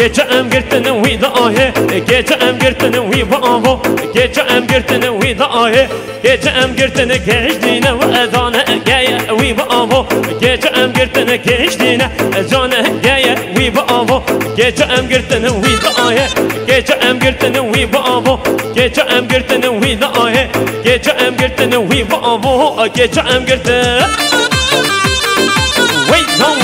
gece em girtin wî dahe gece em girtin wî bavo gece em girtin wî dahe gece em girtin geçdine ve ezane geye wî bavo gece em girtin geçdine ezane geye wî bavo gece em girtin wî dahe gece em girtin wî bavo gece em girtin wî dahe gece em girtin wî bavo gece em girtin wait on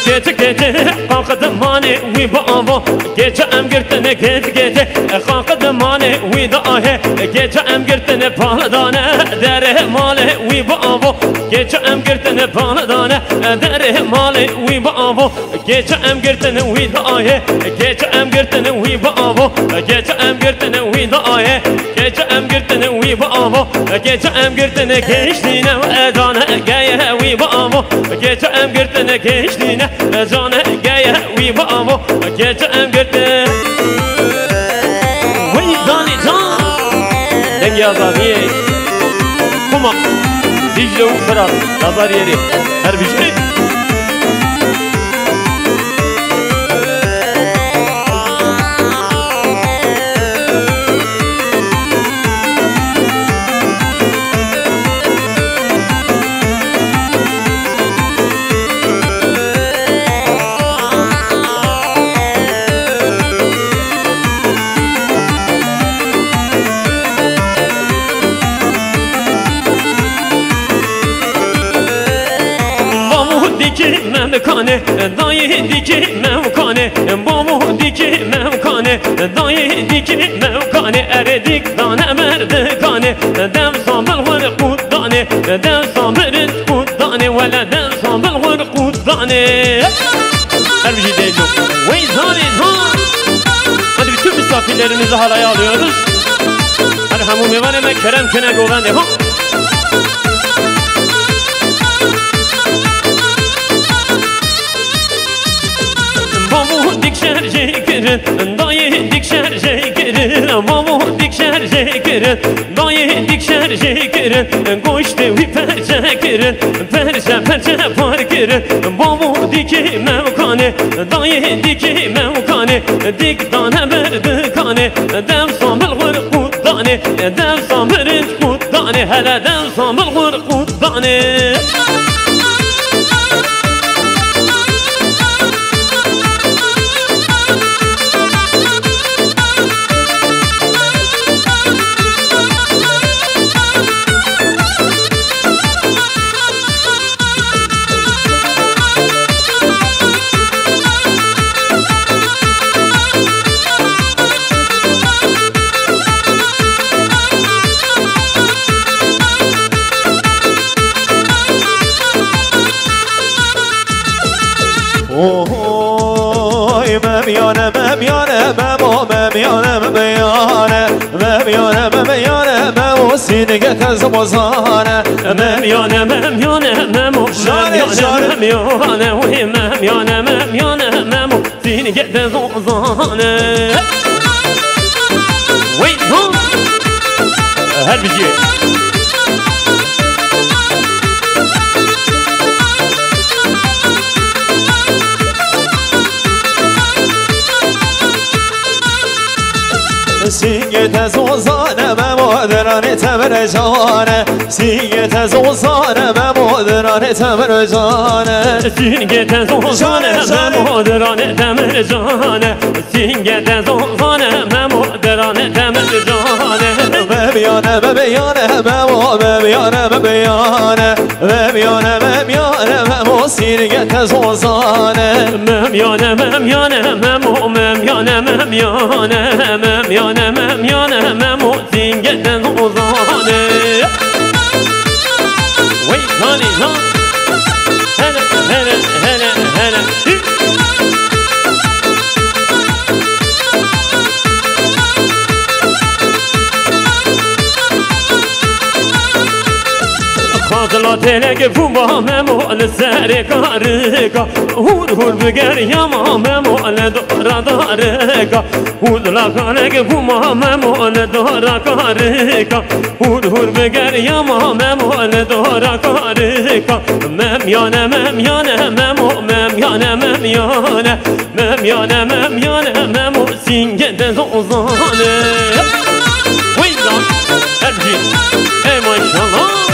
gece gece kalkdımane wî bavo gece em girtine gece kalkdımane wî dahe gece em girtine paladane dere male wî bavo gece em girtine paladane dere male wî bavo gece em girtine wî dahe gece em girtine wî bavo gece em girtine wî dahe gece em girtine wî bavo gece em girtine geçdine edane geye wî bavo gece em girtine geçdine ezane geye wî bavo gece em girtine wî zani zan dengi azadiye kuma Dicle u Fırat nazar yeri her bir şey diki memkane dayı diki memkane babu diki memkane dayı diki memkane eredik dane merdekane dev sabır var kuddane dev sabır kuddane vela dev sabır var kuddane her bir şey değil yok vey zalin hadi bütün misafirlerimizi halaya alıyoruz hadi hamu mevaneme kerem kene govende ha şerje girin dayı dik şerje girin babu dik şerje girin dayı dik şerje girin koştu vi perçe girin perçe par girin babu diki mevkane dayı diki mevkane dik dane berdikane dev sabır var kuddane dev sabır kuddane hele dev sabır var kuddane ممیانه ممو ممیانه ممیانه ممو سینگه تز مزانه ممیانه ممو ممیانه وی ممیانه ممو سینگه تز مزانه وی هر بجیه سینگه زوزانه مادرانه تمر جانه سینگه زوزانه مادرانه تمر جانه سینگه زوزانه مادرانه تمر جانه سینگه زوزانه مادرانه تمر جانه ممیانه ممو سینگه زوزانه ممیانه ممیانه ممو سینگه زوزانه وی زانی زان هلا فاضلا تلك فوما ممول سركاركا هور هور بگر یما ممول دورا دارکا هور کارک فوما ممول دورا کارکا هور هور بگر یما ممول دورا کارکا ممیانه ممیانه ممو ممیانه ممیانه ممیانه ممیانه ممو سینگه زوزانه ویدان ابجی ای ماشالله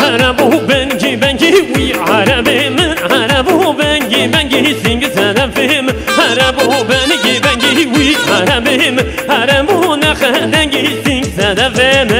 عربو بنجي بنجي وي عربي من عربو بنجي بنجي سينج سلفهم عربو بنجي بنجي وي عربي من عربو نخدنجي سينج سلفهم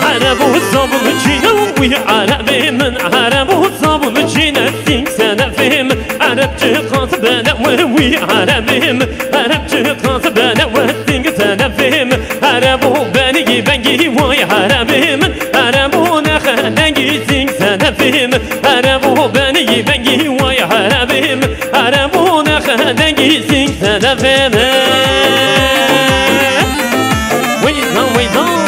عربو صابو جينا وي عربي من عربو صابو جينا سينج سلفهم عربتي قاصب انا وي عربهم عربتي قاصب انا وسينج سلفهم عربو بنجي بنجي وي عربهم عربو نخدنجي سينج سلفهم عربو بنجي بنجي وي عربهم عربو نخدنجي سينج سلفهم ويزان ويزان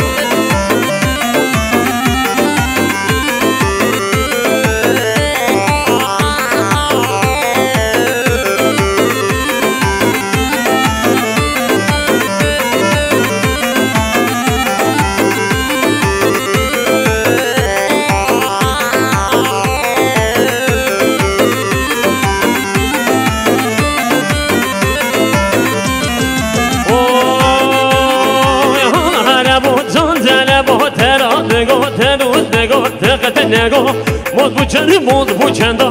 نگاه موز بوچنی موز بوچندا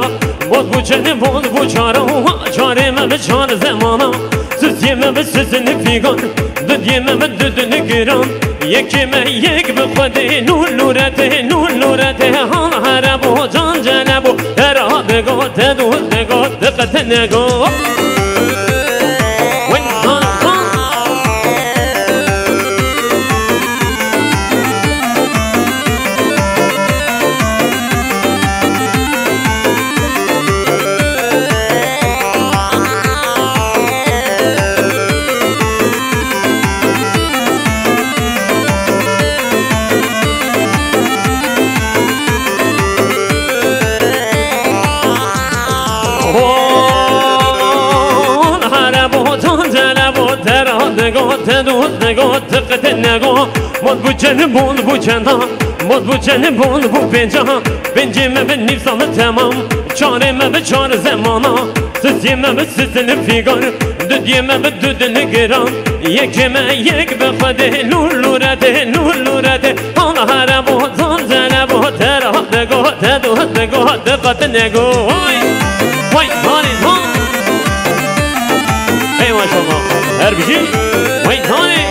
موز بوچنی موز بوچارا چاره من به چار زمانا سوزی من به سوزن فیگان دودی من به دودن گران یکی من یک به خودی نور نورته نور نورته هان هربو جان جنبو درا نگاه تدود نگاه دقت نگاه نگاه دقت نگاه مد بوچن بون بوچندا مد بوچن بون بو پنجا بنجی من به نیفسان تمام چاره من به چار زمانا سوزی من به سوزن فیگار دودی من به دودن گران یکی من یک به خوده نور نورته نور نورته آن هربو زان زنبو ترا نگاه تدود نگاه دقت نگاه وای هانی هان ای ماشالله هر بیشی وای هانی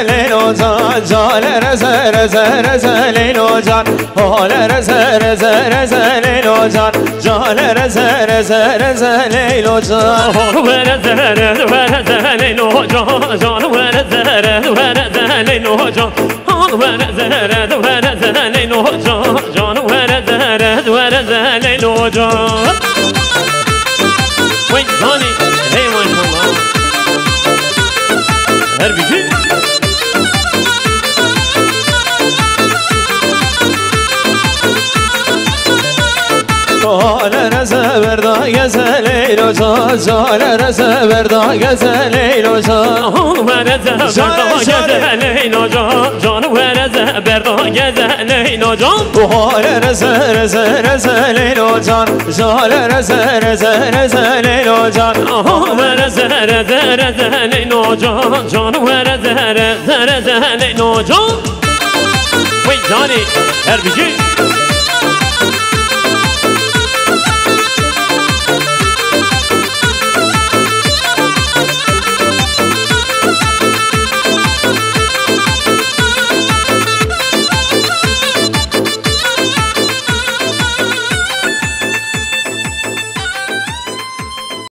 لیلو جان جان لیلو جان حال لیلو جان جان لیلو جان لیلو جان جان لیلو جان لیلو جان جان لیلو جان وين هاني هي ما شاء الله هربيجي جال رزبردا لیلو جان جال رزبردا لیلو جان لیلو جان جان بردا لیلو جان حال لیلو جان جال لیلو جان لیلو جان جان لیلو جان وين جاني هربيجي